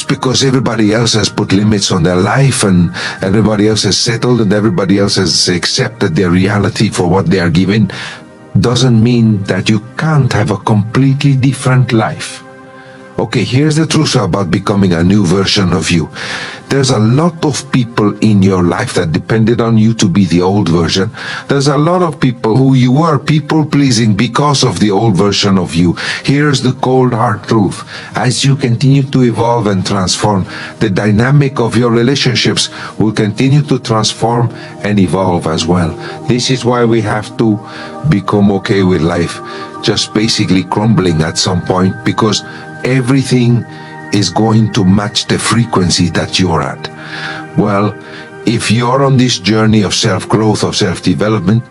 just because everybody else has put limits on their life and everybody else has settled and everybody else has accepted their reality for what they are given, doesn't mean that you can't have a completely different life. Okay, here's the truth about becoming a new version of you. There's a lot of people in your life that depended on you to be the old version. There's a lot of people who you were people-pleasing because of the old version of you. Here's the cold hard truth. As you continue to evolve and transform, the dynamic of your relationships will continue to transform and evolve as well. This is why we have to become okay with life just basically crumbling at some point, because everything is going to match the frequency that you're at. Well, if you're on this journey of self-growth, of self-development,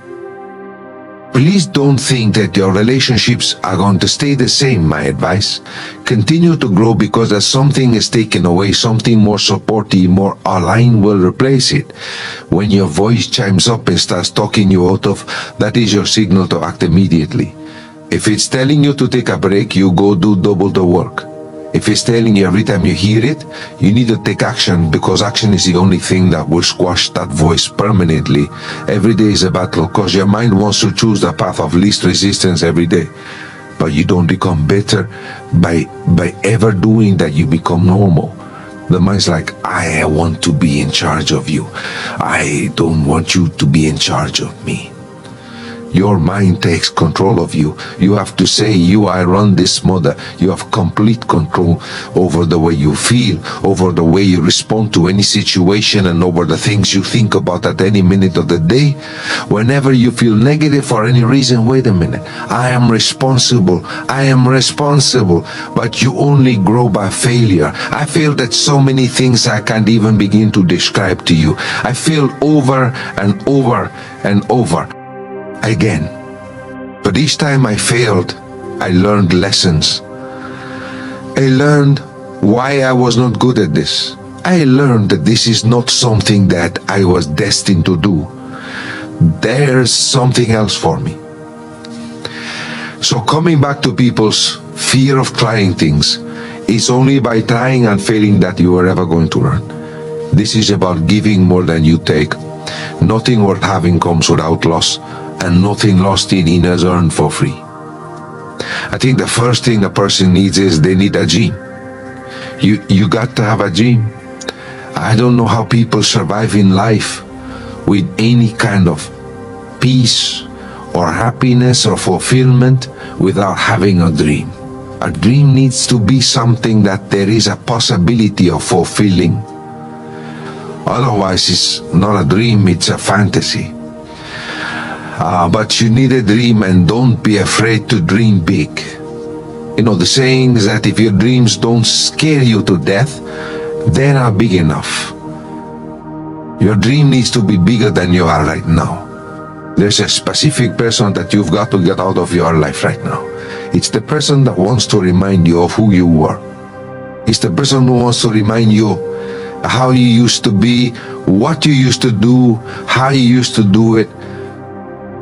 please don't think that your relationships are going to stay the same. My advice, continue to grow, because as something is taken away, something more supportive, more aligned will replace it. When your voice chimes up and starts talking you out of, that is your signal to act immediately. If it's telling you to take a break, you go do double the work. If it's telling you every time you hear it, you need to take action, because action is the only thing that will squash that voice permanently. Every day is a battle, because your mind wants to choose the path of least resistance every day. But you don't become better by ever doing that. You become normal. The mind's like, I want to be in charge of you. I don't want you to be in charge of me. Your mind takes control of you. You have to say, I run this mother. You have complete control over the way you feel, over the way you respond to any situation, and over the things you think about at any minute of the day. Whenever you feel negative for any reason, wait a minute. I am responsible. I am responsible. But you only grow by failure. I failed at so many things I can't even begin to describe to you. I failed over and over and over again. But each time I failed, I learned lessons. I learned why I was not good at this. I learned that this is not something that I was destined to do. There's something else for me. So coming back to people's fear of trying things, it's only by trying and failing that you are ever going to learn. This is about giving more than you take. Nothing worth having comes without loss, and nothing lost in is earned for free. I think the first thing a person needs is they need a dream. You got to have a dream. I don't know how people survive in life with any kind of peace or happiness or fulfillment without having a dream. A dream needs to be something that there is a possibility of fulfilling. Otherwise, it's not a dream, it's a fantasy. But you need a dream, and don't be afraid to dream big. You know, the saying is that if your dreams don't scare you to death, they're not big enough. Your dream needs to be bigger than you are right now. There's a specific person that you've got to get out of your life right now. It's the person that wants to remind you of who you were. It's the person who wants to remind you how you used to be, what you used to do, how you used to do it.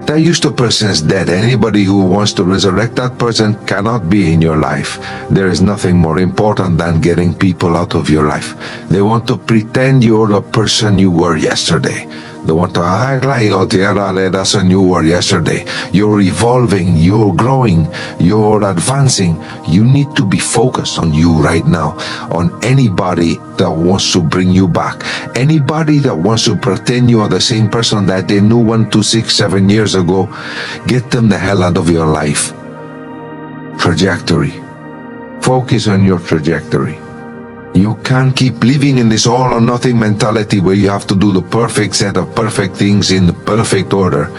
That used to person is dead. Anybody who wants to resurrect that person cannot be in your life. There is nothing more important than getting people out of your life. They want to pretend you're the person you were yesterday. They want to act like that's who you were yesterday. You're evolving, you're growing, you're advancing. You need to be focused on you right now, on anybody that wants to bring you back. Anybody that wants to pretend you are the same person that they knew 1, 2, 6, 7 years ago, get them the hell out of your life. Trajectory. Focus on your trajectory. You can't keep living in this all or nothing mentality where you have to do the perfect set of perfect things in the perfect order.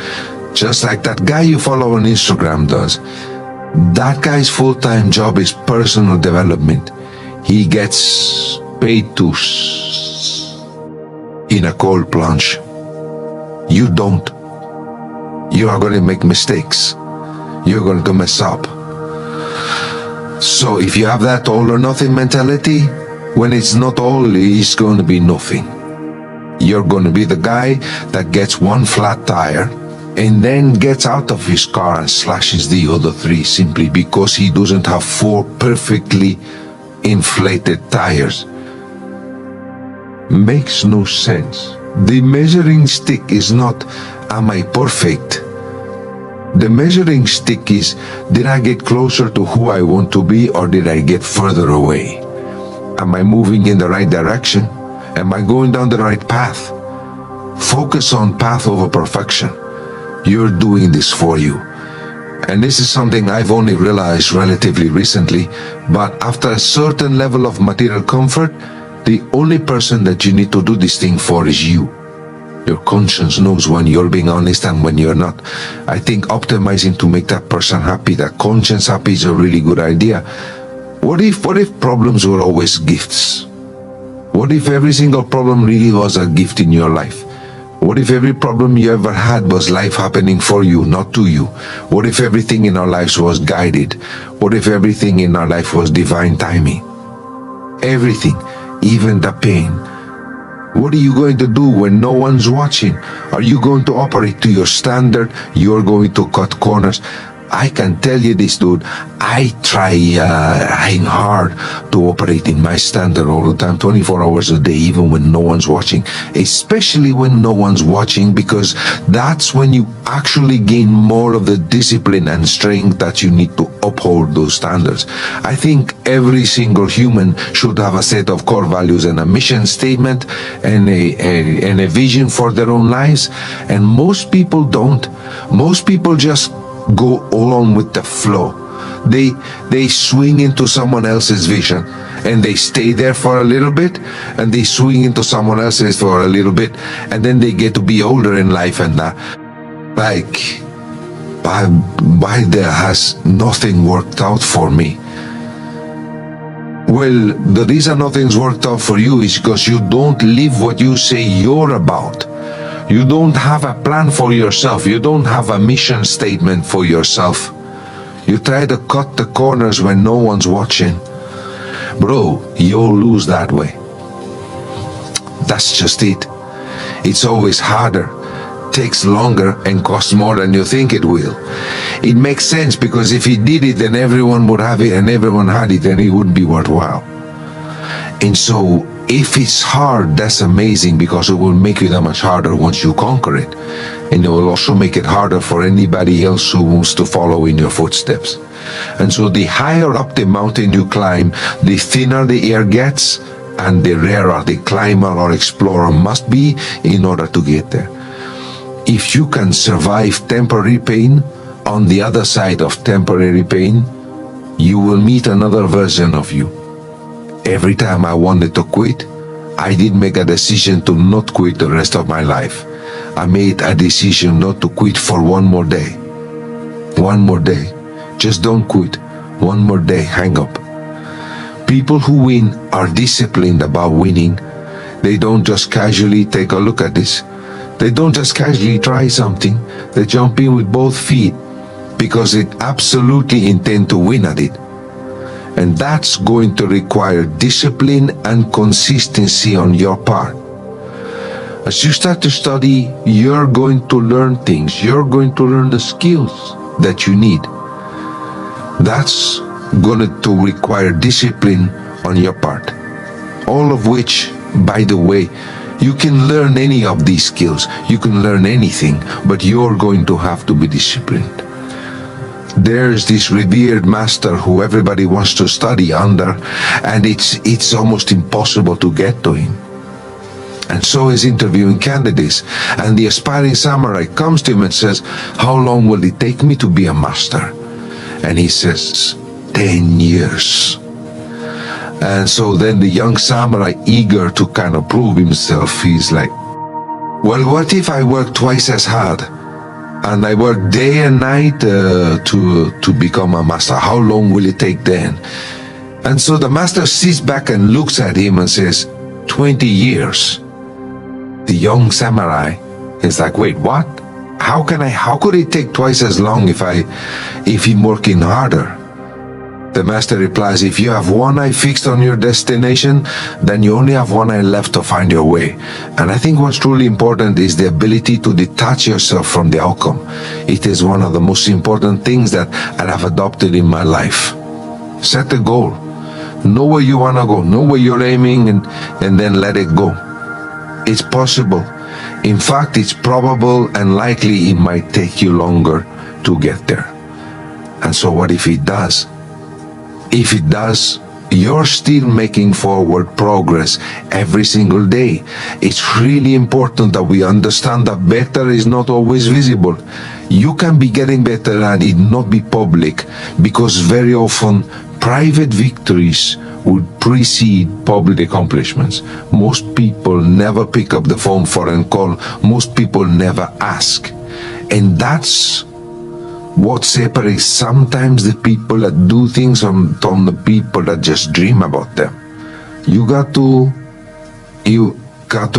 Just like that guy you follow on Instagram does. That guy's full-time job is personal development. He gets paid to in a cold plunge. You don't. You are going to make mistakes. You're going to mess up. So if you have that all or nothing mentality, when it's not all, it's going to be nothing. You're going to be the guy that gets one flat tire and then gets out of his car and slashes the other 3 simply because he doesn't have 4 perfectly inflated tires. makes no sense. The measuring stick is not, am I perfect? The measuring stick is, did I get closer to who I want to be, or did I get further away? Am I moving in the right direction? Am I going down the right path? Focus on path over perfection. You're doing this for you. And this is something I've only realized relatively recently, but after a certain level of material comfort, the only person that you need to do this thing for is you. Your conscience knows when you're being honest and when you're not. I think optimizing to make that person happy, that conscience happy, is a really good idea. What if problems were always gifts? What if every single problem really was a gift in your life? What if every problem you ever had was life happening for you, not to you? What if everything in our lives was guided? What if everything in our life was divine timing? Everything, even the pain. What are you going to do when no one's watching? Are you going to operate to your standard? You're going to cut corners? I can tell you this, dude. I try hard to operate in my standard all the time, 24 hours a day, even when no one's watching. Especially when no one's watching, because that's when you actually gain more of the discipline and strength that you need to uphold those standards. I think every single human should have a set of core values and a mission statement and a vision for their own lives. And most people don't. Most people just go along with the flow. They swing into someone else's vision and they stay there for a little bit, and they swing into someone else's for a little bit, and then they get to be older in life and why there has nothing worked out for me? Well, the reason nothing's worked out for you is because you don't live what you say you're about. You don't have a plan for yourself. You don't have a mission statement for yourself. You try to cut the corners when no one's watching. Bro, you'll lose that way. That's just it. It's always harder, takes longer, and costs more than you think it will. It makes sense, because if he did it, then everyone would have it, and everyone had it, and it wouldn't be worthwhile. And so, if it's hard, that's amazing, because it will make you that much harder once you conquer it. And it will also make it harder for anybody else who wants to follow in your footsteps. And so the higher up the mountain you climb, the thinner the air gets, and the rarer the climber or explorer must be in order to get there. If you can survive temporary pain, on the other side of temporary pain, you will meet another version of you. Every time I wanted to quit, I did make a decision to not quit the rest of my life. I made a decision not to quit for one more day. One more day. Just don't quit. One more day, hang up. People who win are disciplined about winning. They don't just casually take a look at this. They don't just casually try something. They jump in with both feet because they absolutely intend to win at it. And that's going to require discipline and consistency on your part. As you start to study, you're going to learn things. You're going to learn the skills that you need. That's going to require discipline on your part. All of which, by the way, you can learn any of these skills. You can learn anything, but you're going to have to be disciplined. There's this revered master who everybody wants to study under, and it's almost impossible to get to him. And so is interviewing candidates, and the aspiring samurai comes to him and says, "How long will it take me to be a master?" And he says, 10 years. And so then the young samurai, eager to kind of prove himself, he's like, "Well, what if I work twice as hard? And I work day and night to become a master. How long will it take then?" And so the master sits back and looks at him and says, 20 years. The young samurai is like, "Wait, what? How could it take twice as long if I'm working harder?" The master replies, "If you have one eye fixed on your destination, then you only have one eye left to find your way." And I think what's truly important is the ability to detach yourself from the outcome. It is one of the most important things that I have adopted in my life. Set a goal. Know where you want to go. Know where you're aiming, and then let it go. It's possible. In fact, it's probable and likely it might take you longer to get there. And so what if it does? If it does, you're still making forward progress every single day. It's really important that we understand that better is not always visible. You can be getting better and it not be public, because very often private victories would precede public accomplishments. Most people never pick up the phone for a call. Most people never ask. And that's what separates sometimes the people that do things from the people that just dream about them. You got to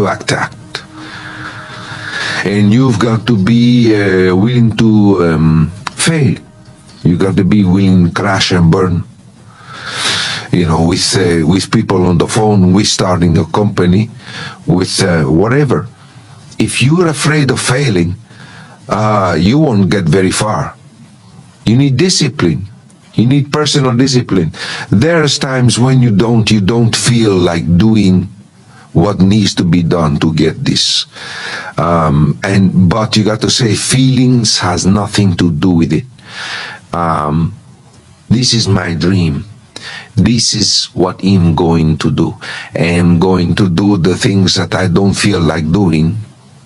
act. And you've got to be willing to fail. You got to be willing to crash and burn. You know, with people on the phone, with starting a company, with whatever. If you're afraid of failing, you won't get very far. You need discipline. You need personal discipline. There's times when you don't feel like doing what needs to be done to get this. But you got to say, feelings has nothing to do with it. This is my dream. This is what I'm going to do. I'm going to do the things that I don't feel like doing.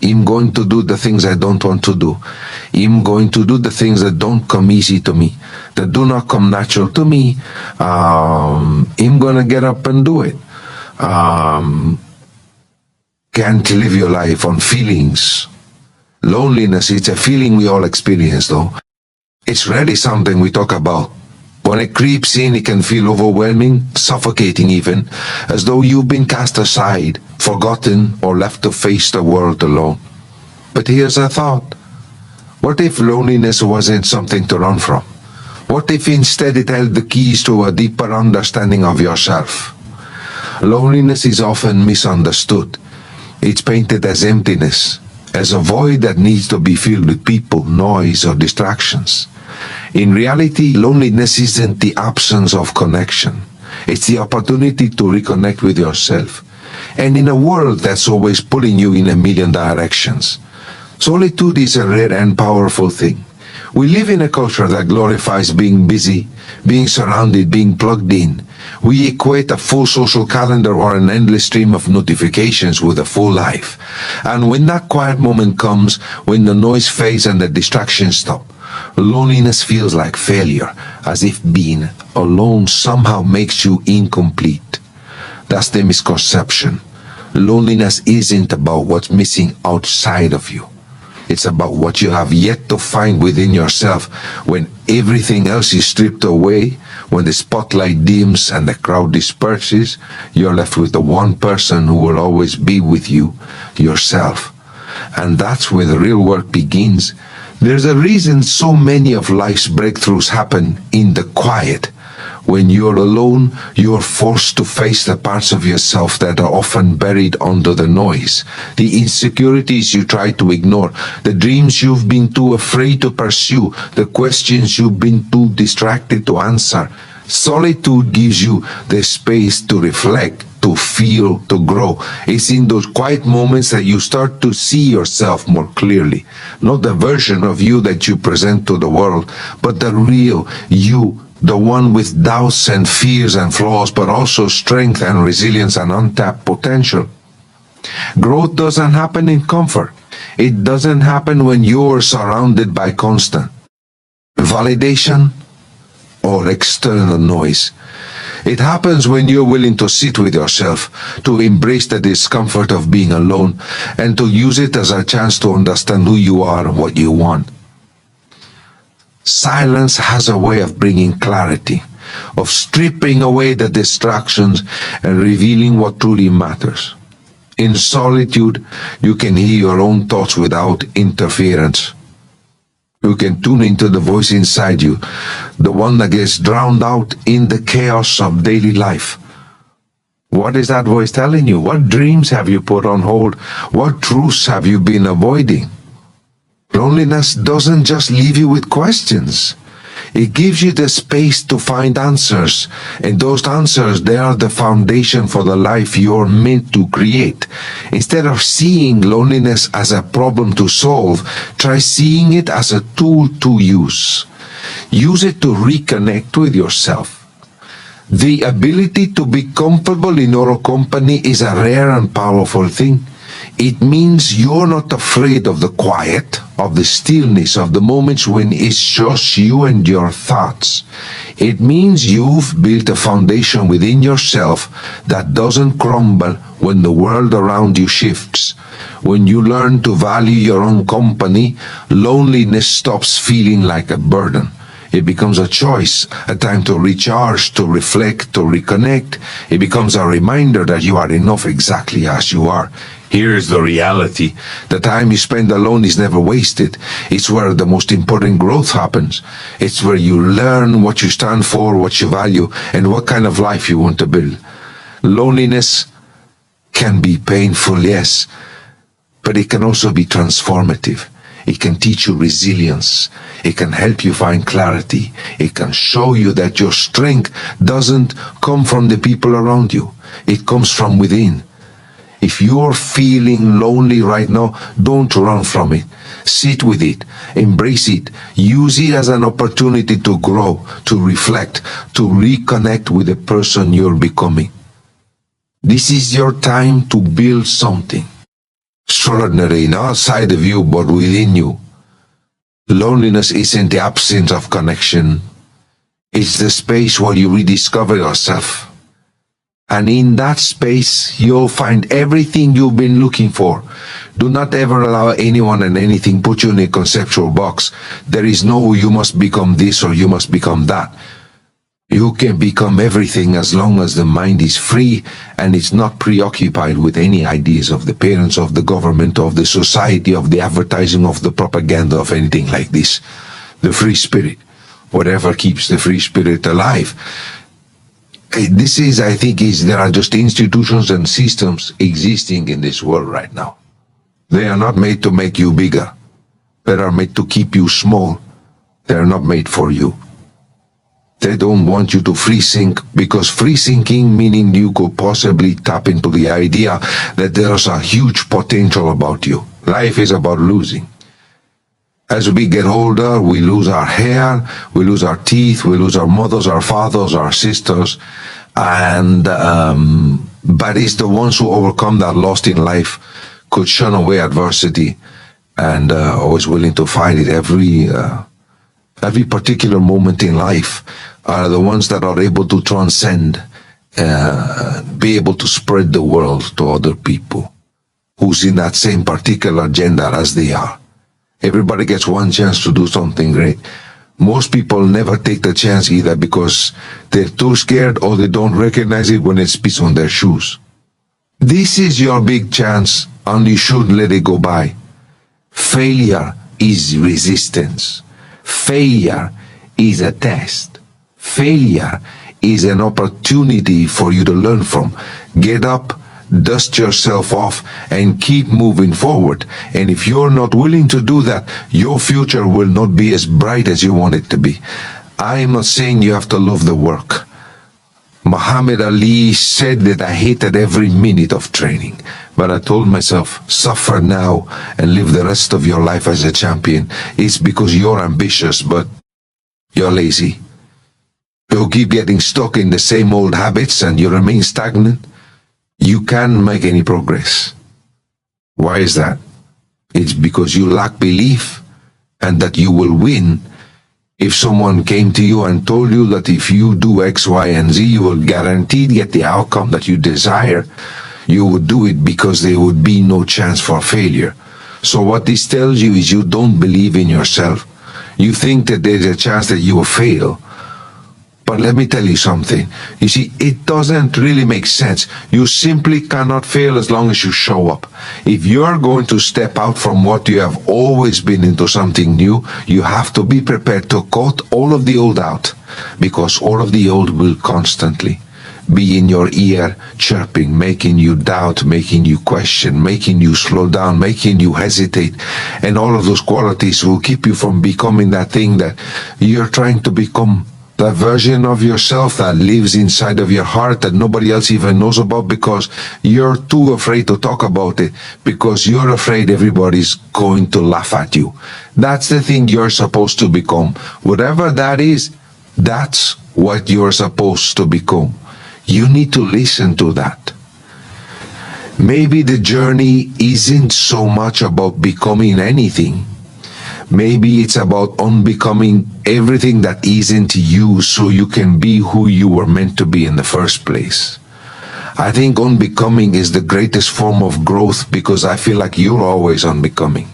I'm going to do the things I don't want to do. I'm going to do the things that don't come easy to me, that do not come natural to me. I'm going to get up and do it. Can't live your life on feelings. Loneliness, it's a feeling we all experience, though. It's rarely something we talk about. When it creeps in, it can feel overwhelming, suffocating even, as though you've been cast aside, forgotten, or left to face the world alone. But here's a thought. What if loneliness wasn't something to run from? What if instead it held the keys to a deeper understanding of yourself? Loneliness is often misunderstood. It's painted as emptiness, as a void that needs to be filled with people, noise, or distractions. In reality, loneliness isn't the absence of connection. It's the opportunity to reconnect with yourself. And in a world that's always pulling you in a million directions, solitude is a rare and powerful thing. We live in a culture that glorifies being busy, being surrounded, being plugged in. We equate a full social calendar or an endless stream of notifications with a full life. And when that quiet moment comes, when the noise fades and the distractions stop, loneliness feels like failure, as if being alone somehow makes you incomplete. That's the misconception. Loneliness isn't about what's missing outside of you. It's about what you have yet to find within yourself. When everything else is stripped away, when the spotlight dims and the crowd disperses, you're left with the one person who will always be with you, yourself. And that's where the real work begins. There's a reason so many of life's breakthroughs happen in the quiet. When you're alone, you're forced to face the parts of yourself that are often buried under the noise, the insecurities you try to ignore, the dreams you've been too afraid to pursue, the questions you've been too distracted to answer. Solitude gives you the space to reflect, to feel, to grow. It's in those quiet moments that you start to see yourself more clearly. Not the version of you that you present to the world, but the real you, the one with doubts and fears and flaws, but also strength and resilience and untapped potential. Growth doesn't happen in comfort. It doesn't happen when you're surrounded by constant validation or external noise. It happens when you're willing to sit with yourself, to embrace the discomfort of being alone, and to use it as a chance to understand who you are and what you want. Silence has a way of bringing clarity, of stripping away the distractions and revealing what truly matters. In solitude, you can hear your own thoughts without interference. You can tune into the voice inside you, the one that gets drowned out in the chaos of daily life. What is that voice telling you? What dreams have you put on hold? What truths have you been avoiding? Loneliness doesn't just leave you with questions. It gives you the space to find answers. And those answers, they are the foundation for the life you're meant to create. Instead of seeing loneliness as a problem to solve, try seeing it as a tool to use. Use it to reconnect with yourself. The ability to be comfortable in your company is a rare and powerful thing. It means you're not afraid of the quiet, of the stillness, of the moments when it's just you and your thoughts. It means you've built a foundation within yourself that doesn't crumble when the world around you shifts. When you learn to value your own company, loneliness stops feeling like a burden. It becomes a choice, a time to recharge, to reflect, to reconnect. It becomes a reminder that you are enough exactly as you are. Here's the reality. The time you spend alone is never wasted. It's where the most important growth happens. It's where you learn what you stand for, what you value, and what kind of life you want to build. Loneliness can be painful, yes, but it can also be transformative. It can teach you resilience. It can help you find clarity. It can show you that your strength doesn't come from the people around you. It comes from within. If you're feeling lonely right now, don't run from it. Sit with it. Embrace it. Use it as an opportunity to grow, to reflect, to reconnect with the person you're becoming. This is your time to build something extraordinary, not outside of you, but within you. Loneliness isn't the absence of connection. It's the space where you rediscover yourself. And in that space, you'll find everything you've been looking for. Do not ever allow anyone and anything put you in a conceptual box. There is no you must become this or you must become that. You can become everything as long as the mind is free and it's not preoccupied with any ideas of the parents, of the government, of the society, of the advertising, of the propaganda, of anything like this. The free spirit, whatever keeps the free spirit alive. This is, I think, there are just institutions and systems existing in this world right now. They are not made to make you bigger. They are made to keep you small. They are not made for you. They don't want you to free think, because free thinking meaning you could possibly tap into the idea that there's a huge potential about you. Life is about losing. As we get older, we lose our hair, we lose our teeth, we lose our mothers, our fathers, our sisters, and but it's the ones who overcome that loss in life, could shun away adversity, and always willing to fight it every particular moment in life, are the ones that are able to transcend, be able to spread the world to other people who's in that same particular gender as they are. Everybody gets one chance to do something great. Most people never take the chance either because they're too scared or they don't recognize it when it spits on their shoes. This is your big chance and you shouldn't let it go by. Failure is resistance. Failure is a test. Failure is an opportunity for you to learn from. Get up, dust yourself off, and keep moving forward. And if you're not willing to do that, your future will not be as bright as you want it to be. I'm not saying you have to love the work. Muhammad Ali said that I hated every minute of training, but I told myself, suffer now and live the rest of your life as a champion. It's because you're ambitious, but you're lazy. You keep getting stuck in the same old habits and you remain stagnant. You can't make any progress. Why is that? It's because you lack belief and that you will win. If someone came to you and told you that if you do X, Y, and Z, you will guaranteed get the outcome that you desire, you would do it because there would be no chance for failure. So what this tells you is you don't believe in yourself. You think that there's a chance that you will fail. But let me tell you something. You see, it doesn't really make sense. You simply cannot fail as long as you show up. If you're going to step out from what you have always been into something new, you have to be prepared to cut all of the old out, because all of the old will constantly be in your ear chirping, making you doubt, making you question, making you slow down, making you hesitate. And all of those qualities will keep you from becoming that thing that you're trying to become. The version of yourself that lives inside of your heart that nobody else even knows about because you're too afraid to talk about it, because you're afraid everybody's going to laugh at you. That's the thing you're supposed to become. Whatever that is, that's what you're supposed to become. You need to listen to that. Maybe the journey isn't so much about becoming anything. Maybe it's about unbecoming everything that isn't you so you can be who you were meant to be in the first place. I think unbecoming is the greatest form of growth because I feel like you're always unbecoming.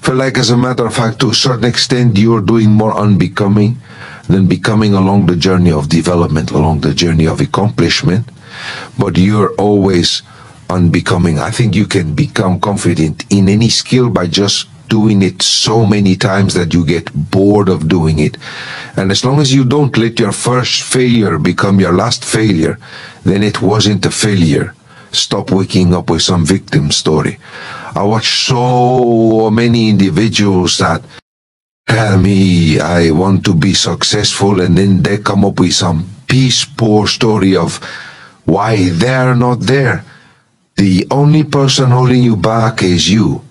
Feel like, as a matter of fact, to a certain extent, you're doing more unbecoming than becoming along the journey of development, along the journey of accomplishment. But you're always unbecoming. I think you can become confident in any skill by just doing it so many times that you get bored of doing it. And as long as you don't let your first failure become your last failure, then it wasn't a failure. Stop waking up with some victim story. I watch so many individuals that tell me I want to be successful, and then they come up with some piss poor story of why they're not there. The only person holding you back is you.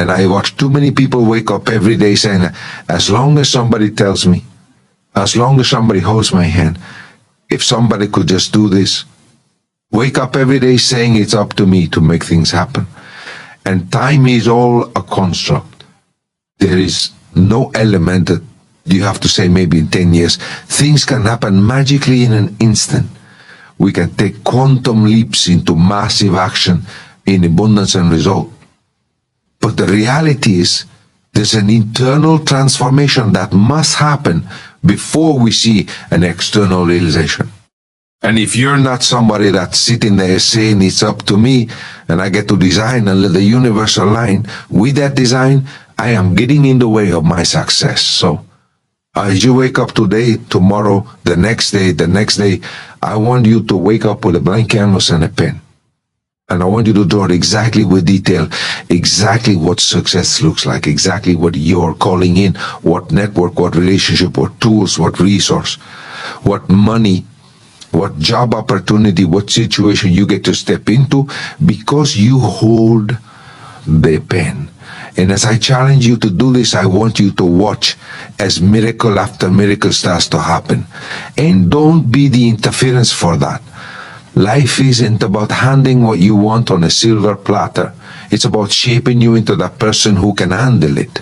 And I watch too many people wake up every day saying, as long as somebody tells me, as long as somebody holds my hand, if somebody could just do this, wake up every day saying it's up to me to make things happen. And time is all a construct. There is no element that you have to say maybe in 10 years. Things can happen magically in an instant. We can take quantum leaps into massive action in abundance and result. But the reality is, there's an internal transformation that must happen before we see an external realization. And if you're not somebody that's sitting there saying it's up to me and I get to design and let the universe align with that design, I am getting in the way of my success. So as you wake up today, tomorrow, the next day, I want you to wake up with a blank canvas and a pen. And I want you to draw it exactly with detail, exactly what success looks like, exactly what you're calling in, what network, what relationship, what tools, what resource, what money, what job opportunity, what situation you get to step into because you hold the pen. And as I challenge you to do this, I want you to watch as miracle after miracle starts to happen. And don't be the interference for that. Life isn't about handing what you want on a silver platter. It's about shaping you into that person who can handle it.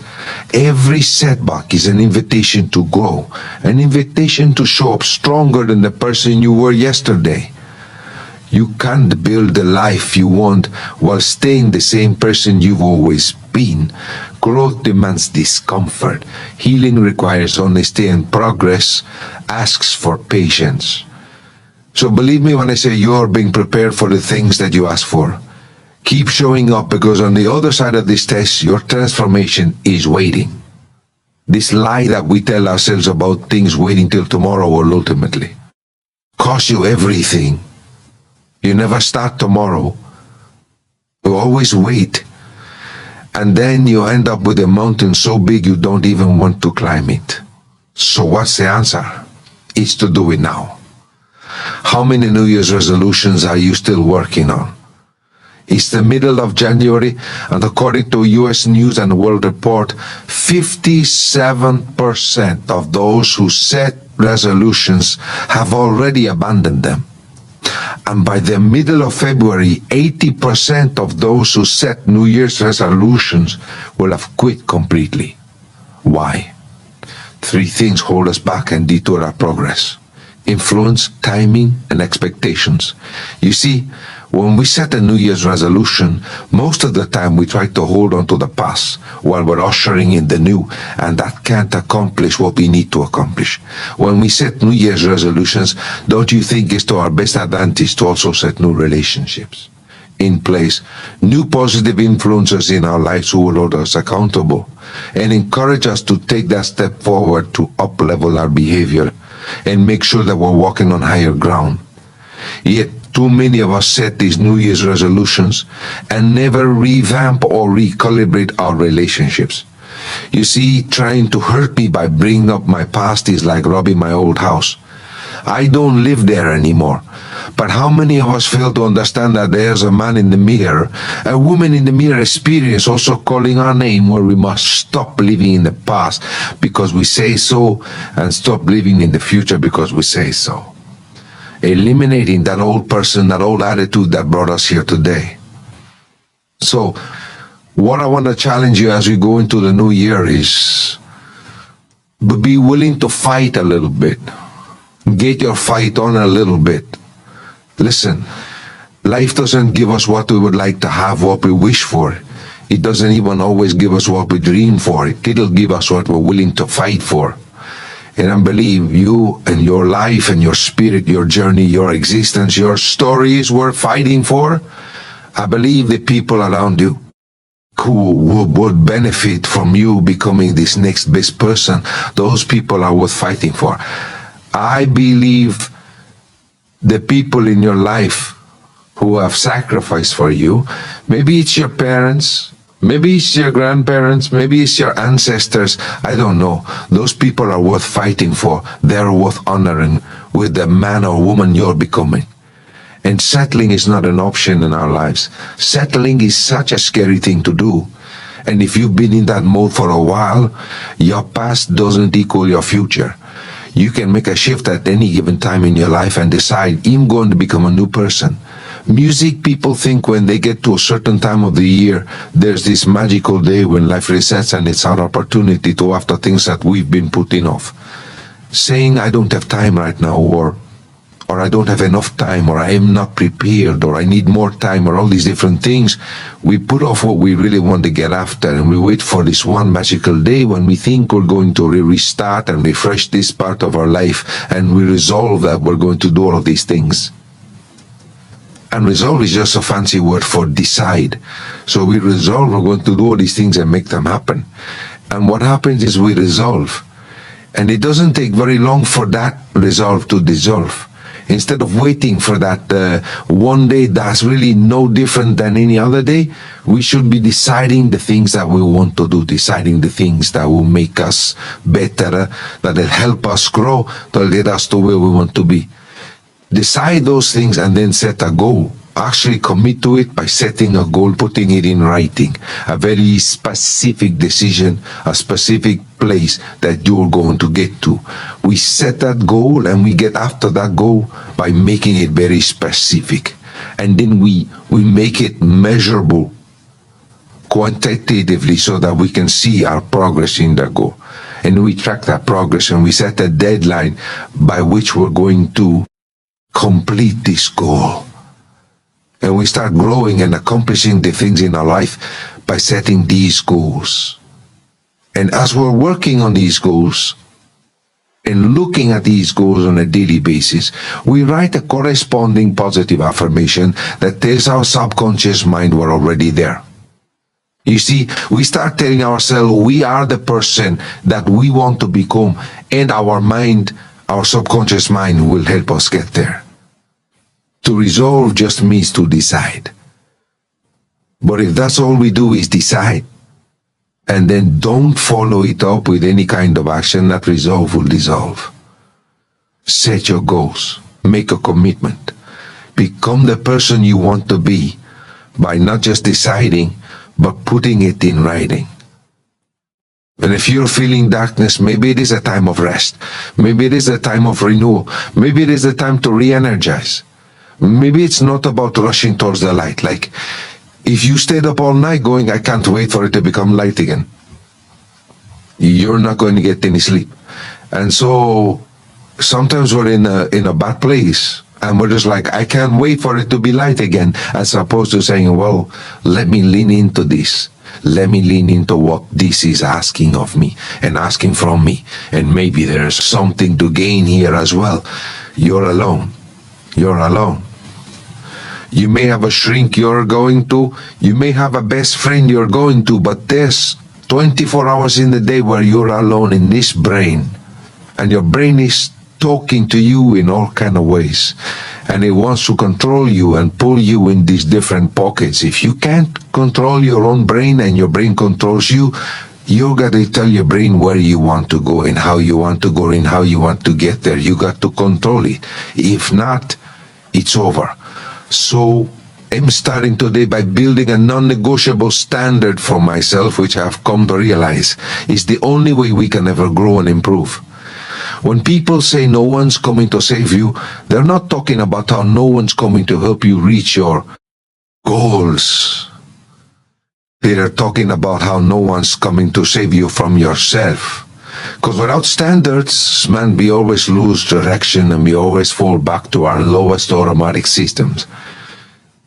Every setback is an invitation to grow, an invitation to show up stronger than the person you were yesterday. You can't build the life you want while staying the same person you've always been. Growth demands discomfort. Healing requires honesty, and progress asks for patience. So believe me when I say you're being prepared for the things that you ask for. Keep showing up because on the other side of this test, your transformation is waiting. This lie that we tell ourselves about things waiting till tomorrow will ultimately cost you everything. You never start tomorrow. You always wait. And then you end up with a mountain so big you don't even want to climb it. So what's the answer? It's to do it now. How many New Year's resolutions are you still working on? It's the middle of January, and according to U.S. News and World Report, 57% of those who set resolutions have already abandoned them. And by the middle of February, 80% of those who set New Year's resolutions will have quit completely. Why? 3 things hold us back and detour our progress: influence, timing, and expectations. You see, when we set a New Year's resolution, most of the time we try to hold on to the past while we're ushering in the new, and that can't accomplish what we need to accomplish. When we set New Year's resolutions, don't you think it's to our best advantage to also set new relationships? in place, new positive influences in our lives who will hold us accountable and encourage us to take that step forward to up-level our behavior and make sure that we're walking on higher ground. Yet too many of us set these New Year's resolutions and never revamp or recalibrate our relationships. You see, trying to hurt me by bringing up my past is like robbing my old house. I don't live there anymore. But how many of us fail to understand that there's a man in the mirror, a woman in the mirror experience also calling our name, where we must stop living in the past because we say so and stop living in the future because we say so. Eliminating that old person, that old attitude that brought us here today. So, what I want to challenge you as we go into the new year is be willing to fight a little bit. Get your fight on a little bit. Listen, life doesn't give us what we would like to have, what we wish for. It doesn't even always give us what we dream for. It'll give us what we're willing to fight for. And I believe you and your life and your spirit, your journey, your existence, your story is worth fighting for. I believe the people around you who would benefit from you becoming this next best person, those people are worth fighting for. I believe the people in your life who have sacrificed for you, maybe it's your parents, maybe it's your grandparents, maybe it's your ancestors, I don't know. Those people are worth fighting for. They're worth honoring with the man or woman you're becoming. And settling is not an option in our lives. Settling is such a scary thing to do. And if you've been in that mode for a while, your past doesn't equal your future. You can make a shift at any given time in your life and decide, I'm going to become a new person. Music, people think when they get to a certain time of the year, there's this magical day when life resets and it's our opportunity to after things that we've been putting off. Saying, I don't have time right now, or I don't have enough time, or I am not prepared, or I need more time, or all these different things. We put off what we really want to get after, and we wait for this one magical day when we think we're going to restart and refresh this part of our life, and we resolve that we're going to do all of these things. And resolve is just a fancy word for decide. So we resolve we're going to do all these things and make them happen. And what happens is we resolve. And it doesn't take very long for that resolve to dissolve. Instead of waiting for that one day that's really no different than any other day, we should be deciding the things that we want to do, deciding the things that will make us better, that will help us grow, that will get us to where we want to be. Decide those things and then set a goal. Actually commit to it by setting a goal, putting it in writing, a very specific decision, a specific place that you're going to get to. We set that goal and we get after that goal by making it very specific. And then we make it measurable quantitatively so that we can see our progress in that goal. And we track that progress and we set a deadline by which we're going to complete this goal. And we start growing and accomplishing the things in our life by setting these goals. And as we're working on these goals and looking at these goals on a daily basis, we write a corresponding positive affirmation that tells our subconscious mind we're already there. You see, we start telling ourselves we are the person that we want to become, and our mind, our subconscious mind, will help us get there. To resolve just means to decide. But if that's all we do is decide, and then don't follow it up with any kind of action, that resolve will dissolve. Set your goals. Make a commitment. Become the person you want to be by not just deciding, but putting it in writing. And if you're feeling darkness, maybe it is a time of rest. Maybe it is a time of renewal. Maybe it is a time to re-energize. Maybe it's not about rushing towards the light. Like, if you stayed up all night going, I can't wait for it to become light again, you're not going to get any sleep. And so sometimes we're in a bad place and we're just like, I can't wait for it to be light again, as opposed to saying, well, let me lean into this. Let me lean into what this is asking of me and asking from me. And maybe there's something to gain here as well. You're alone. You're alone. You may have a shrink you're going to, you may have a best friend you're going to, but there's 24 hours in the day where you're alone in this brain. And your brain is talking to you in all kind of ways. And it wants to control you and pull you in these different pockets. If you can't control your own brain and your brain controls you, you got to tell your brain where you want to go and how you want to go and how you want to get there. You got to control it. If not, it's over. So I'm starting today by building a non-negotiable standard for myself, which I've come to realize is the only way we can ever grow and improve. When people say no one's coming to save you, they're not talking about how no one's coming to help you reach your goals. They're talking about how no one's coming to save you from yourself. Because without standards, man, we always lose direction and we always fall back to our lowest automatic systems.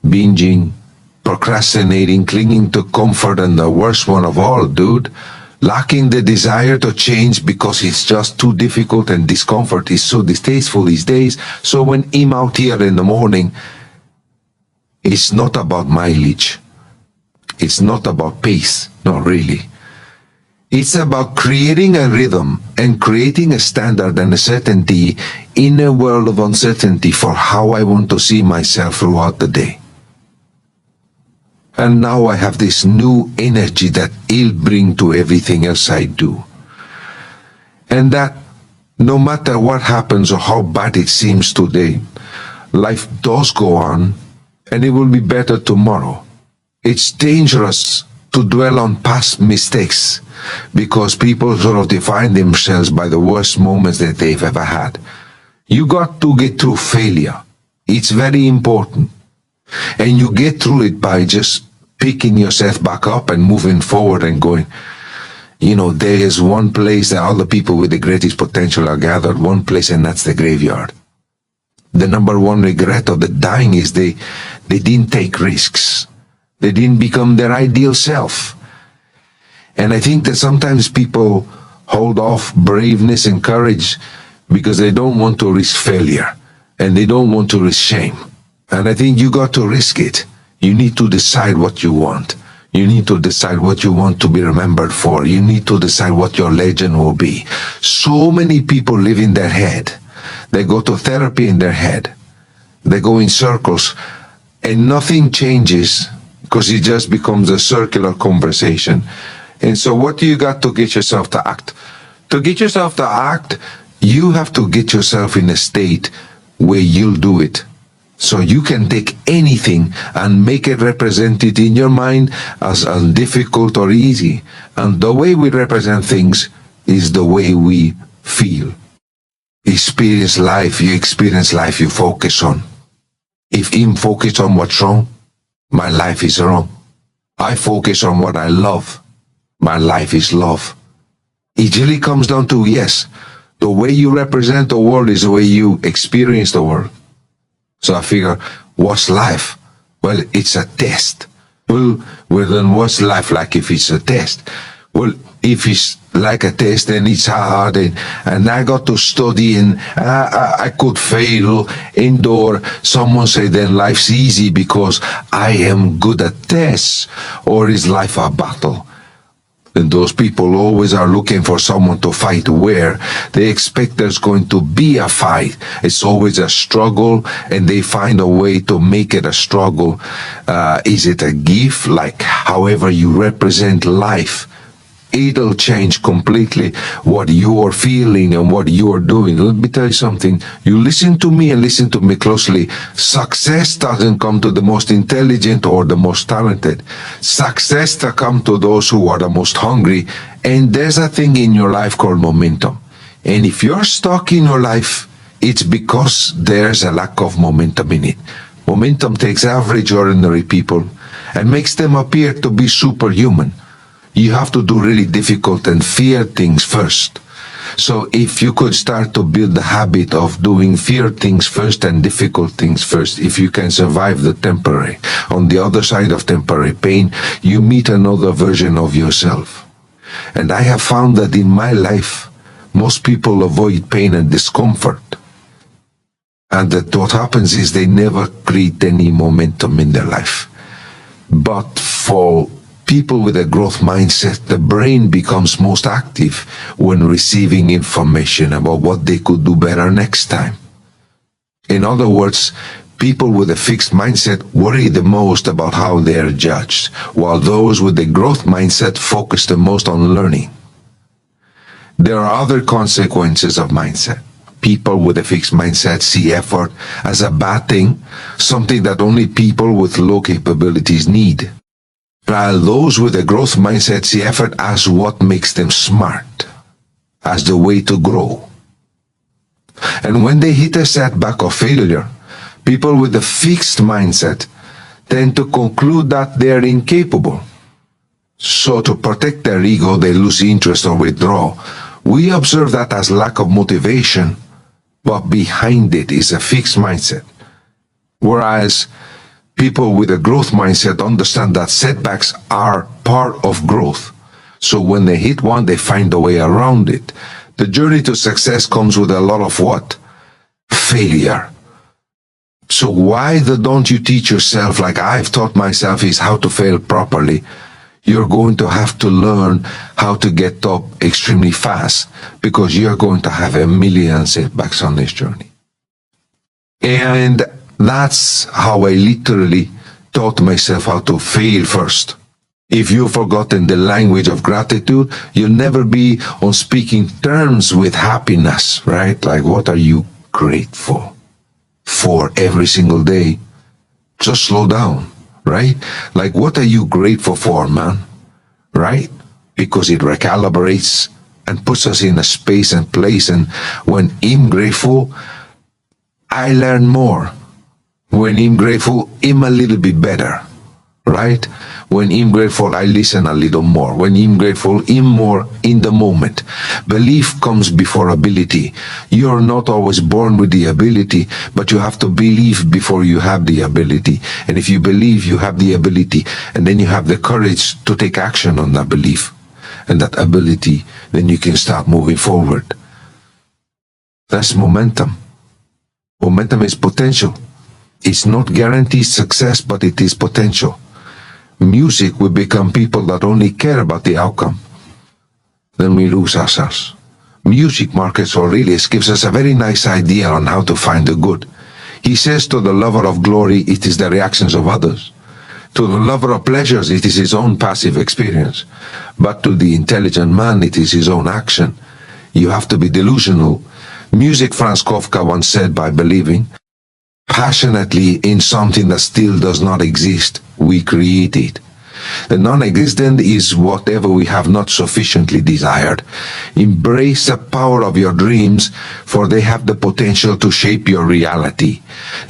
Binging, procrastinating, clinging to comfort, and the worst one of all, dude, lacking the desire to change because it's just too difficult and discomfort is so distasteful these days. So when I'm out here in the morning, it's not about mileage. It's not about pace, not really. It's about creating a rhythm and creating a standard and a certainty in a world of uncertainty for how I want to see myself throughout the day. And now I have this new energy that I'll bring to everything else I do. And that no matter what happens or how bad it seems today, life does go on and it will be better tomorrow. It's dangerous to dwell on past mistakes because people sort of define themselves by the worst moments that they've ever had. You got to get through failure. It's very important. And you get through it by just picking yourself back up and moving forward and going, you know, there is one place that all the people with the greatest potential are gathered, one place, and that's the graveyard. The number one regret of the dying is they didn't take risks. They didn't become their ideal self. And I think that sometimes people hold off braveness and courage because they don't want to risk failure and they don't want to risk shame. And I think you got to risk it. You need to decide what you want. You need to decide what you want to be remembered for. You need to decide what your legend will be. So many people live in their head. They go to therapy in their head. They go in circles and nothing changes because it just becomes a circular conversation. And so what do you got to get yourself to act? To get yourself to act, you have to get yourself in a state where you'll do it. So you can take anything and make it represented in your mind as difficult or easy. And the way we represent things is the way we feel. You experience life, you focus on. If I'm focused on what's wrong, my life is wrong. I focus on what I love, my life is love. It really comes down to, yes, the way you represent the world is the way you experience the world. So I figure, what's life? Well, it's a test. Well, then what's life like if it's a test? Well, if it's like a test, then it's hard, and I got to study, and I could fail indoor. Someone say then life's easy because I am good at tests, or is life a battle? And those people always are looking for someone to fight where they expect there's going to be a fight. It's always a struggle, and they find a way to make it a struggle. Is it a gift? Like however you represent life, it'll change completely what you're feeling and what you're doing. Let me tell you something. You listen to me and listen to me closely. Success doesn't come to the most intelligent or the most talented. Success comes to those who are the most hungry. And there's a thing in your life called momentum. And if you're stuck in your life, it's because there's a lack of momentum in it. Momentum takes average, ordinary people and makes them appear to be superhuman. You have to do really difficult and fear things first. So if you could start to build the habit of doing fear things first and difficult things first, if you can survive the temporary, on the other side of temporary pain, you meet another version of yourself. And I have found that in my life, most people avoid pain and discomfort And that what happens is they never create any momentum in their life. But for people with a growth mindset, the brain becomes most active when receiving information about what they could do better next time. In other words, people with a fixed mindset worry the most about how they are judged, while those with a growth mindset focus the most on learning. There are other consequences of mindset. People with a fixed mindset see effort as a bad thing, something that only people with low capabilities need. While those with a growth mindset see effort as what makes them smart, as the way to grow. And when they hit a setback or failure, people with a fixed mindset tend to conclude that they are incapable. So to protect their ego, they lose interest or withdraw. We observe that as lack of motivation, but behind it is a fixed mindset. Whereas people with a growth mindset understand that setbacks are part of growth. So when they hit one, they find a way around it. The journey to success comes with a lot of what? Failure. So why don't you teach yourself, like I've taught myself, is how to fail properly? You're going to have to learn how to get up extremely fast, because you're going to have a million setbacks on this journey. And that's how I literally taught myself how to fail first. If you've forgotten the language of gratitude, you'll never be on speaking terms with happiness, right? Like, what are you grateful for every single day? Just slow down, right? Like, what are you grateful for, man? Right? Because it recalibrates and puts us in a space and place. And when I'm grateful, I learn more. When I'm grateful, I'm a little bit better, right? When I'm grateful, I listen a little more. When I'm grateful, I'm more in the moment. Belief comes before ability. You're not always born with the ability, but you have to believe before you have the ability. And if you believe you have the ability, and then you have the courage to take action on that belief and that ability, then you can start moving forward. That's momentum. Momentum is potential. It's not guaranteed success, but it is potential. Music will become people that only care about the outcome. Then we lose ourselves. Music, Marcus Aurelius gives us a very nice idea on how to find the good. He says, to the lover of glory, it is the reactions of others. To the lover of pleasures, it is his own passive experience. But to the intelligent man, it is his own action. You have to be delusional. Music, Franz Kafka once said, by believing passionately in something that still does not exist, we create it. The non-existent is whatever we have not sufficiently desired. Embrace the power of your dreams, for they have the potential to shape your reality.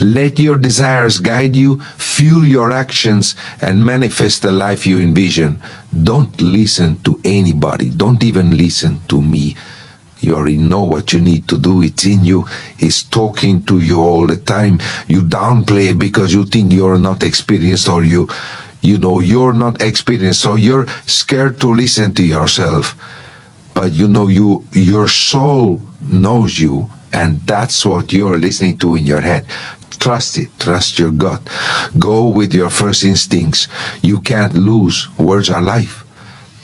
Let your desires guide you, fuel your actions, and manifest the life you envision. Don't listen to anybody. Don't even listen to me. You already know what you need to do. It's in you. It's talking to you all the time. You downplay it because you think you're not experienced, or you know you're not experienced, so you're scared to listen to yourself. But you know, your soul knows you, and that's what you're listening to in your head. Trust it. Trust your gut. Go with your first instincts. You can't lose. Words are life.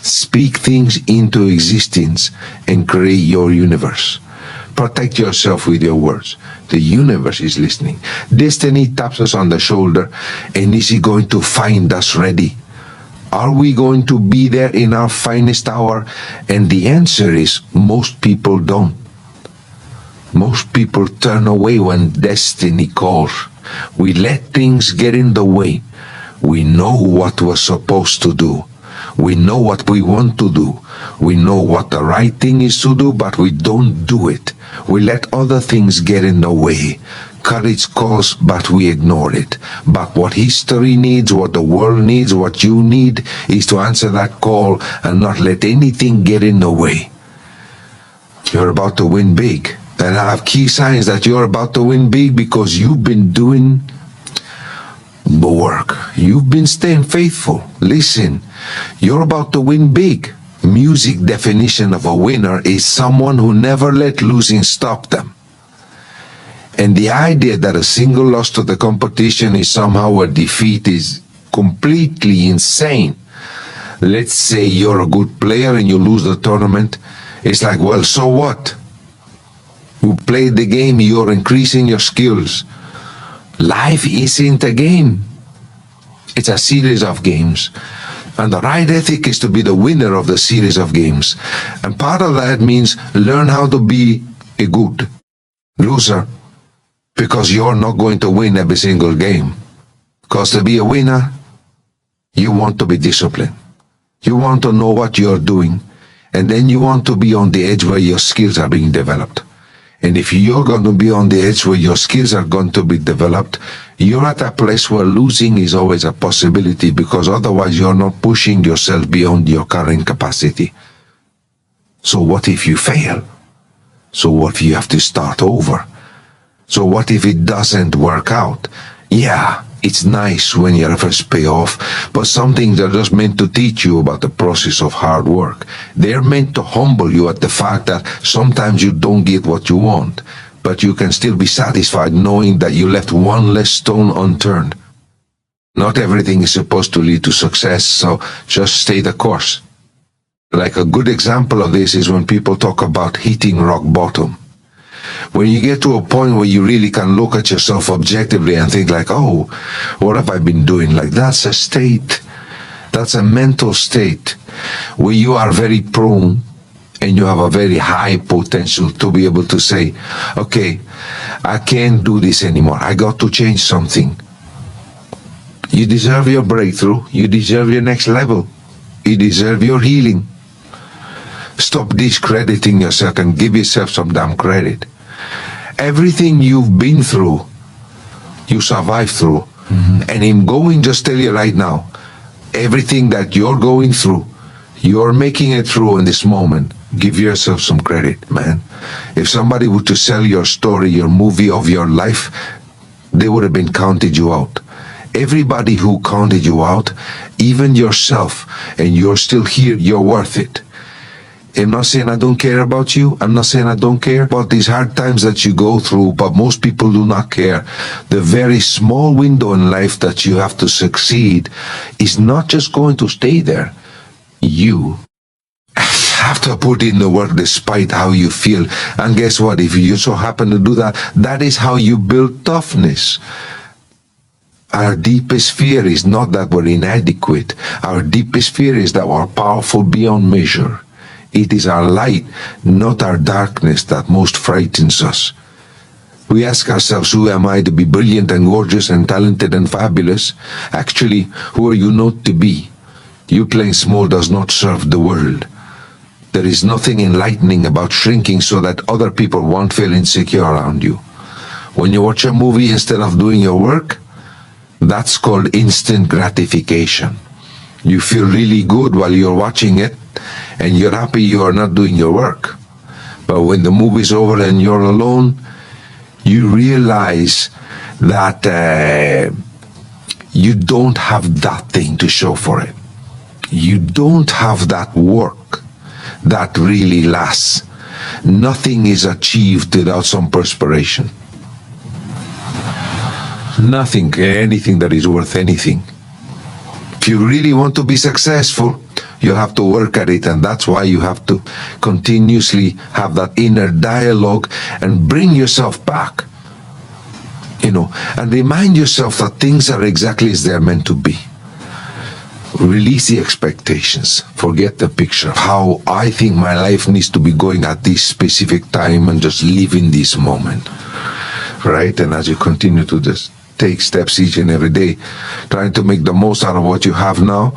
Speak things into existence and create your universe. Protect yourself with your words. The universe is listening. Destiny taps us on the shoulder, and is he going to find us ready? Are we going to be there in our finest hour? And the answer is, most people don't. Most people turn away when destiny calls. We let things get in the way. We know what we're supposed to do. We know what we want to do. We know what the right thing is to do, but we don't do it. We let other things get in the way. Courage calls, but we ignore it. But what history needs, what the world needs, what you need, is to answer that call and not let anything get in the way. You're about to win big. And I have key signs that you're about to win big, because you've been doing the work. You've been staying faithful. Listen, you're about to win big. Music definition of a winner is someone who never let losing stop them. And the idea that a single loss to the competition is somehow a defeat is completely insane. Let's say you're a good player and you lose the tournament. It's like, well, so what? You played the game, you're increasing your skills. Life isn't a game. It's a series of games. And the right ethic is to be the winner of the series of games. And part of that means learn how to be a good loser. Because you're not going to win every single game. Because to be a winner, you want to be disciplined. You want to know what you're doing. And then you want to be on the edge where your skills are being developed. And if you're going to be on the edge where your skills are going to be developed, you're at a place where losing is always a possibility, because otherwise you're not pushing yourself beyond your current capacity. So what if you fail? So what if you have to start over? So what if it doesn't work out? Yeah, it's nice when your efforts pay off, but some things are just meant to teach you about the process of hard work. They're meant to humble you at the fact that sometimes you don't get what you want, but you can still be satisfied knowing that you left one less stone unturned. Not everything is supposed to lead to success, so just stay the course. Like a good example of this is when people talk about hitting rock bottom. When you get to a point where you really can look at yourself objectively and think like, oh, what have I been doing? Like, that's a state. That's a mental state where you are very prone and you have a very high potential to be able to say, okay, I can't do this anymore. I got to change something. You deserve your breakthrough. You deserve your next level. You deserve your healing. Stop discrediting yourself and give yourself some damn credit. Everything you've been through, you survived through. And in going, just tell you right now, everything that you're going through, you're making it through in this moment. Give yourself some credit, man. If somebody were to sell your story, your movie of your life, they would have been counted you out. Everybody who counted you out, even yourself, and you're still here, you're worth it. I'm not saying I don't care about you. I'm not saying I don't care about these hard times that you go through, but most people do not care. The very small window in life that you have to succeed is not just going to stay there. You have to put in the work despite how you feel. And guess what? If you so happen to do that, that is how you build toughness. Our deepest fear is not that we're inadequate. Our deepest fear is that we're powerful beyond measure. It is our light, not our darkness, that most frightens us. We ask ourselves, who am I to be brilliant and gorgeous and talented and fabulous? Actually, who are you not to be? You playing small does not serve the world. There is nothing enlightening about shrinking so that other people won't feel insecure around you. When you watch a movie instead of doing your work, that's called instant gratification. You feel really good while you're watching it, and you're happy you are not doing your work. But when the movie's over and you're alone, you realize that you don't have that thing to show for it. You don't have that work that really lasts. Nothing is achieved without some perspiration. Nothing, anything that is worth anything. If you really want to be successful, you have to work at it, and that's why you have to continuously have that inner dialogue and bring yourself back, and remind yourself that things are exactly as they're meant to be. Release the expectations. Forget the picture of how I think my life needs to be going at this specific time, and just live in this moment, right? And as you continue to just take steps each and every day, trying to make the most out of what you have now,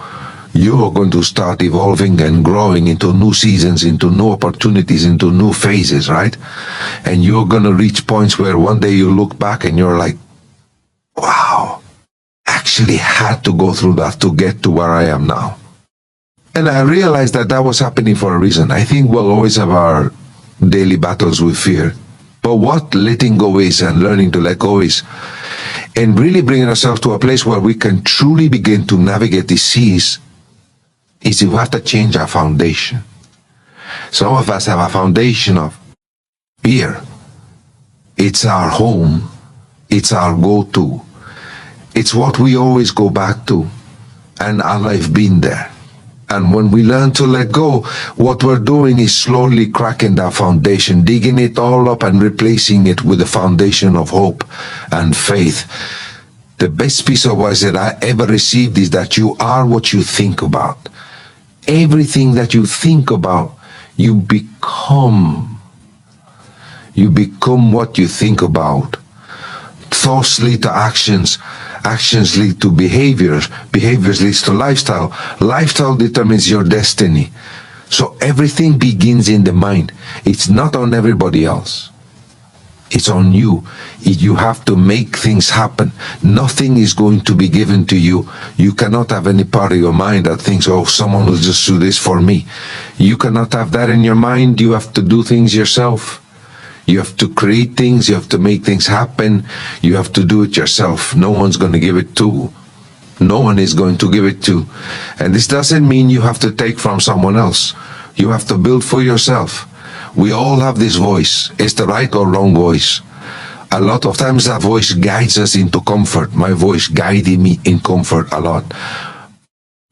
you're going to start evolving and growing into new seasons, into new opportunities, into new phases, right? And you're going to reach points where one day you look back and you're like, wow, I actually had to go through that to get to where I am now. And I realized that that was happening for a reason. I think we'll always have our daily battles with fear. But what letting go is, and learning to let go is, and really bringing ourselves to a place where we can truly begin to navigate these seas, is we have to change our foundation. Some of us have a foundation of fear. It's our home. It's our go-to. It's what we always go back to. And I've been there. And when we learn to let go, what we're doing is slowly cracking that foundation, digging it all up and replacing it with a foundation of hope and faith. The best piece of advice that I ever received is that you are what you think about. Everything that you think about, you become. You become what you think about. Thoughts lead to actions. Actions lead to behaviors. Behaviors leads to lifestyle. Lifestyle determines your destiny. So everything begins in the mind. It's not on everybody else. It's on you. You have to make things happen. Nothing is going to be given to you. You cannot have any part of your mind that thinks, oh, someone will just do this for me. You cannot have that in your mind. You have to do things yourself. You have to create things. You have to make things happen. You have to do it yourself. No one's going to give it to. No one is going to give it to. And this doesn't mean you have to take from someone else. You have to build for yourself. We all have this voice. It's the right or wrong voice. A lot of times that voice guides us into comfort. My voice guided me in comfort a lot.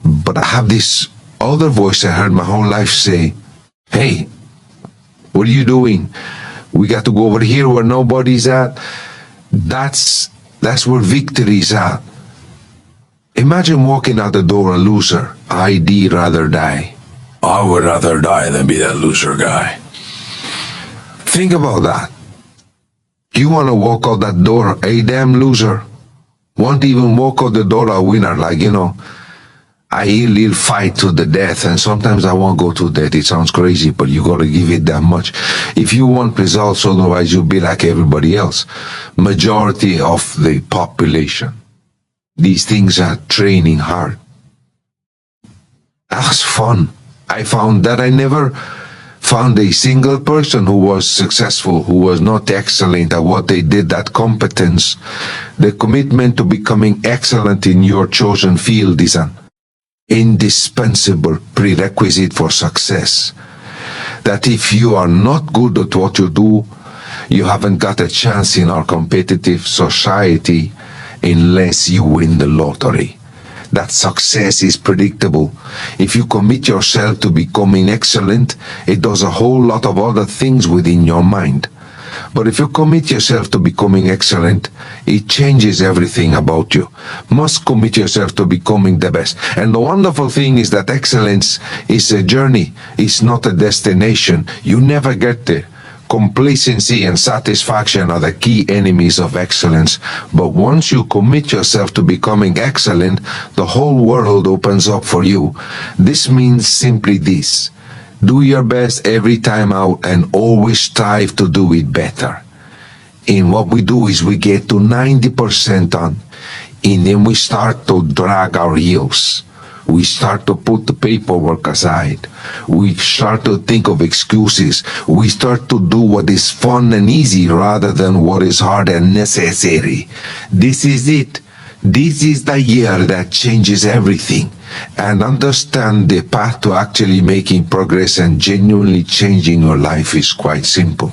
But I have this other voice I heard my whole life say, hey, what are you doing? We got to go over here where nobody's at. That's where victory is at. Imagine walking out the door a loser. I'd rather die. I would rather die than be that loser guy. Think about that. You want to walk out that door a damn loser. Won't even walk out the door a winner. Like, I will fight to the death, and sometimes I won't go to death. It sounds crazy, but you got to give it that much. If you want results, otherwise you'll be like everybody else. Majority of the population. These things are training hard. That's fun. I found that I never found a single person who was successful, who was not excellent at what they did, that competence. The commitment to becoming excellent in your chosen field is an indispensable prerequisite for success. That if you are not good at what you do, you haven't got a chance in our competitive society unless you win the lottery. That success is predictable. If you commit yourself to becoming excellent, it does a whole lot of other things within your mind. But if you commit yourself to becoming excellent, it changes everything about you. Must commit yourself to becoming the best. And the wonderful thing is that excellence is a journey. It's not a destination. You never get there. Complacency and satisfaction are the key enemies of excellence. But once you commit yourself to becoming excellent, the whole world opens up for you. This means simply this. Do your best every time out and always strive to do it better. And what we do is we get to 90% done, and then we start to drag our heels. We start to put the paperwork aside. We start to think of excuses. We start to do what is fun and easy rather than what is hard and necessary. This is it. This is the year that changes everything. And understand the path to actually making progress and genuinely changing your life is quite simple.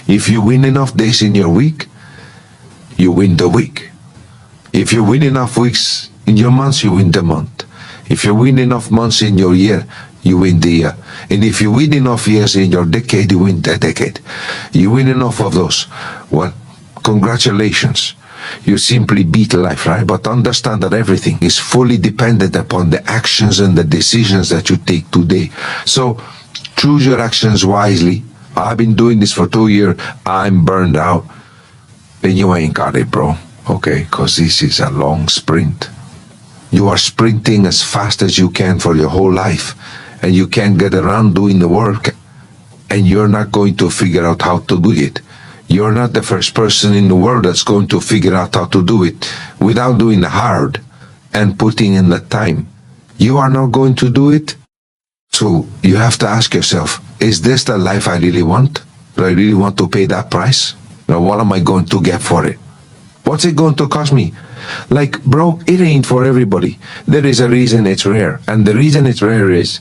If you win enough days in your week, you win the week. If you win enough weeks in your months, you win the month. If you win enough months in your year, you win the year. And if you win enough years in your decade, you win the decade. You win enough of those. Well, congratulations. You simply beat life, right? But understand that everything is fully dependent upon the actions and the decisions that you take today. So choose your actions wisely. I've been doing this for 2 years. I'm burned out. Then you ain't got it, bro. Okay, because this is a long sprint. You are sprinting as fast as you can for your whole life, and you can't get around doing the work, and you're not going to figure out how to do it. You're not the first person in the world that's going to figure out how to do it without doing the hard and putting in the time. You are not going to do it. So you have to ask yourself, is this the life I really want? Do I really want to pay that price? Now, what am I going to get for it? What's it going to cost me? Like, bro, it ain't for everybody. There is a reason it's rare. And the reason it's rare is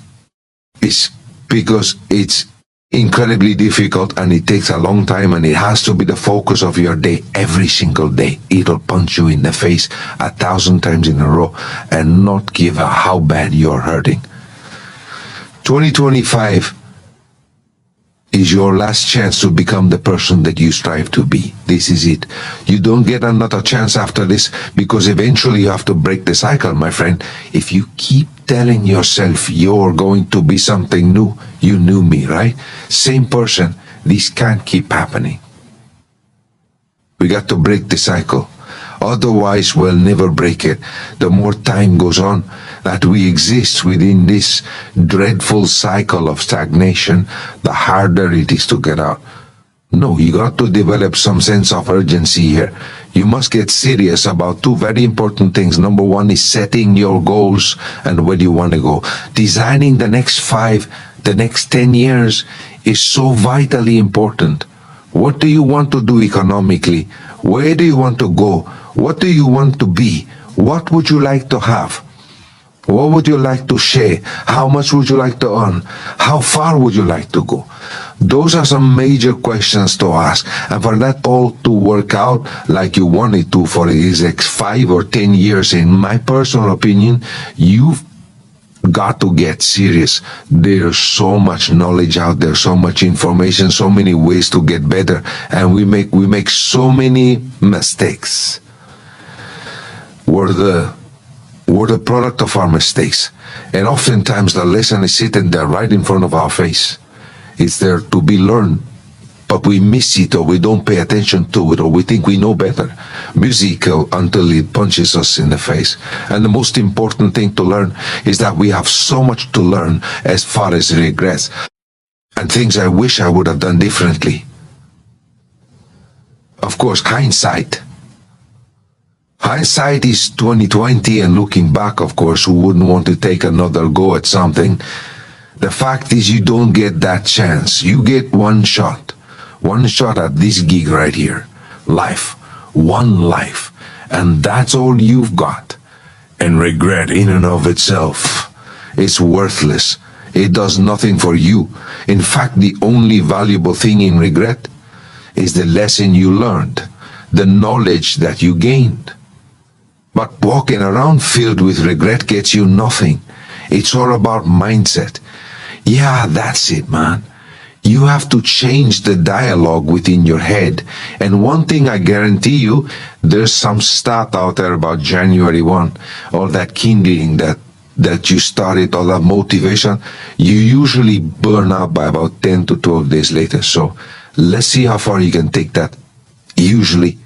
because it's incredibly difficult, and it takes a long time, and it has to be the focus of your day every single day. It'll punch you in the face 1,000 times in a row and not give a how bad you're hurting. 2025 is your last chance to become the person that you strive to be. This is it. You don't get another chance after this, because eventually you have to break the cycle, my friend. If you keep telling yourself you're going to be something new, you knew me, right? Same person. This can't keep happening. We got to break the cycle. Otherwise, we'll never break it. The more time goes on that we exist within this dreadful cycle of stagnation, the harder it is to get out. No, you got to develop some sense of urgency here. You must get serious about two very important things. Number one is setting your goals and where you want to go. Designing the next 5, the next 10 years is so vitally important. What do you want to do economically? Where do you want to go? What do you want to be? What would you like to have? What would you like to share? How much would you like to earn? How far would you like to go? Those are some major questions to ask. And for that all to work out like you want it to for these next 5 or 10 years, in my personal opinion, you've got to get serious. There's so much knowledge out there, so much information, so many ways to get better, and we make so many mistakes. We're the product of our mistakes, and oftentimes the lesson is sitting there right in front of our face. It's there to be learned, but we miss it, or we don't pay attention to it, or we think we know better. Musical until it punches us in the face. And the most important thing to learn is that we have so much to learn as far as regrets and things I wish I would have done differently. Of course, hindsight. Hindsight is 2020, and looking back, of course, who wouldn't want to take another go at something? The fact is, you don't get that chance. You get one shot. One shot at this gig right here. Life. One life. And that's all you've got. And regret in and of itself is worthless. It does nothing for you. In fact, the only valuable thing in regret is the lesson you learned, the knowledge that you gained. But walking around filled with regret gets you nothing. It's all about mindset. Yeah, that's it, man. You have to change the dialogue within your head. And one thing I guarantee you, there's some stat out there about January 1, all that kindling that you started, all that motivation, you usually burn out by about 10 to 12 days later. So let's see how far you can take that. Usually,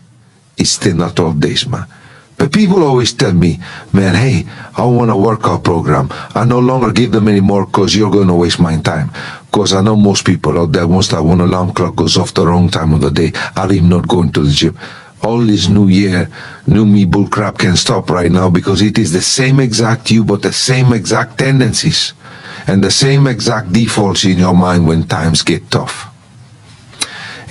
it's still not 12 days, man. But people always tell me, man, hey, I want a workout program. I no longer give them anymore because you're going to waste my time. Because I know most people out there, once that one alarm clock goes off the wrong time of the day, are even not going to the gym. All this new year, new me bull crap can stop right now, because it is the same exact you, but the same exact tendencies and the same exact defaults in your mind when times get tough.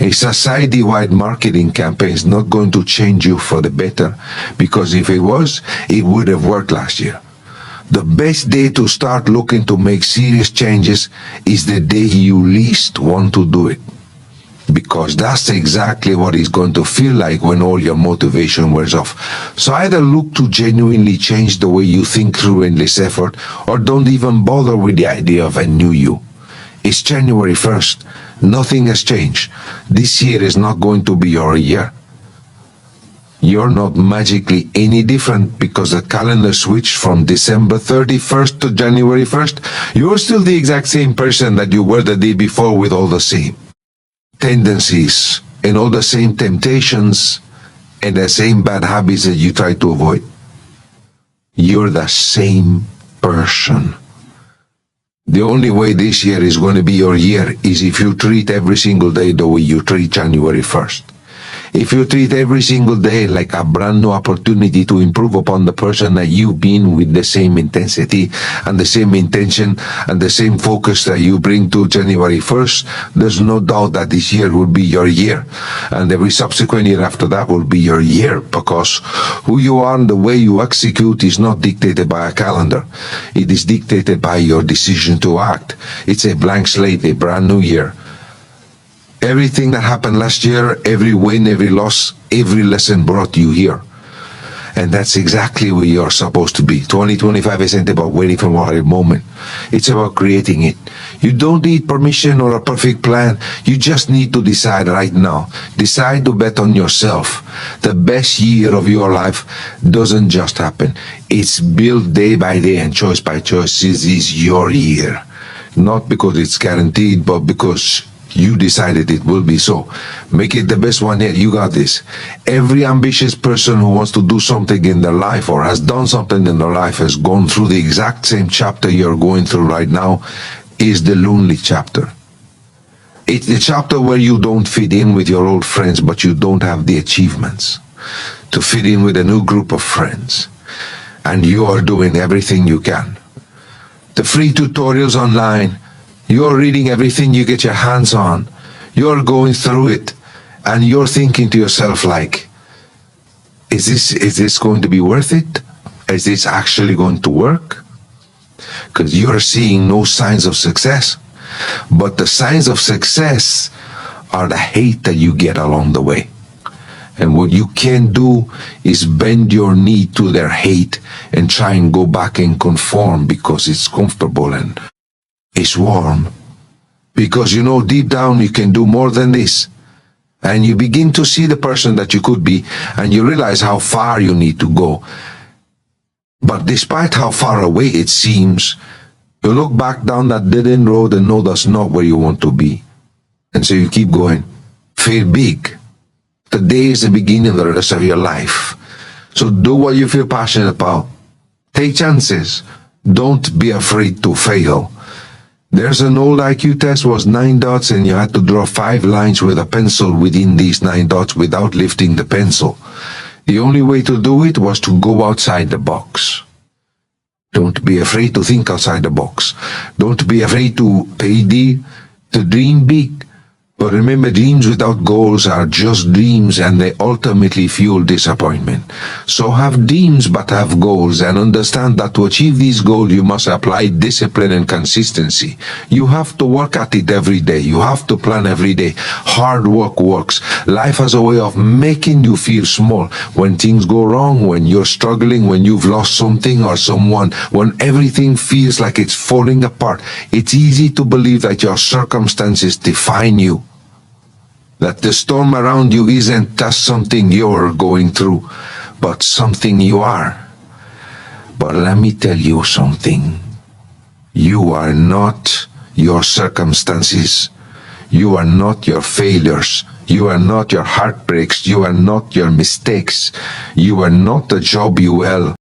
A society-wide marketing campaign is not going to change you for the better, because if it was, it would have worked last year. The best day to start looking to make serious changes is the day you least want to do it, because that's exactly what it's going to feel like when all your motivation wears off. So either look to genuinely change the way you think through endless effort, or don't even bother with the idea of a new you. It's January 1st. Nothing has changed. This year is not going to be your year. You're not magically any different because the calendar switched from December 31st to January 1st. You're still the exact same person that you were the day before, with all the same tendencies and all the same temptations and the same bad habits that you try to avoid. You're the same person. The only way this year is going to be your year is if you treat every single day the way you treat January 1st. If you treat every single day like a brand new opportunity to improve upon the person that you've been, with the same intensity and the same intention and the same focus that you bring to January 1st, there's no doubt that this year will be your year. And every subsequent year after that will be your year, because who you are and the way you execute is not dictated by a calendar. It is dictated by your decision to act. It's a blank slate, a brand new year. Everything that happened last year, every win, every loss, every lesson brought you here. And that's exactly where you're supposed to be. 2025 isn't about waiting for a right moment. It's about creating it. You don't need permission or a perfect plan. You just need to decide right now. Decide to bet on yourself. The best year of your life doesn't just happen. It's built day by day and choice by choice. This is your year. Not because it's guaranteed, but because you decided it will be so. Make it the best one yet. You got this. Every ambitious person who wants to do something in their life or has done something in their life has gone through the exact same chapter you're going through right now. Is the lonely chapter. It's the chapter where you don't fit in with your old friends, but you don't have the achievements to fit in with a new group of friends. And you are doing everything you can. The free tutorials online, you're reading everything you get your hands on. You're going through it. And you're thinking to yourself like, is this going to be worth it? Is this actually going to work? Because you're seeing no signs of success. But the signs of success are the hate that you get along the way. And what you can do is bend your knee to their hate and try and go back and conform because it's comfortable and it's warm. Because you know deep down you can do more than this. And you begin to see the person that you could be and you realize how far you need to go. But despite how far away it seems, you look back down that dead-end road and know that's not where you want to be. And so you keep going. Feel big. Today is the beginning of the rest of your life. So do what you feel passionate about. Take chances. Don't be afraid to fail. There's an old IQ test was 9 dots and you had to draw 5 lines with a pencil within these 9 dots without lifting the pencil. The only way to do it was to go outside the box. Don't be afraid to think outside the box. Don't be afraid to dream big. But remember, dreams without goals are just dreams and they ultimately fuel disappointment. So have dreams but have goals and understand that to achieve these goals you must apply discipline and consistency. You have to work at it every day. You have to plan every day. Hard work works. Life has a way of making you feel small. When things go wrong, when you're struggling, when you've lost something or someone, when everything feels like it's falling apart, it's easy to believe that your circumstances define you. That the storm around you isn't just something you're going through, but something you are. But let me tell you something. You are not your circumstances. You are not your failures. You are not your heartbreaks. You are not your mistakes. You are not the job you held.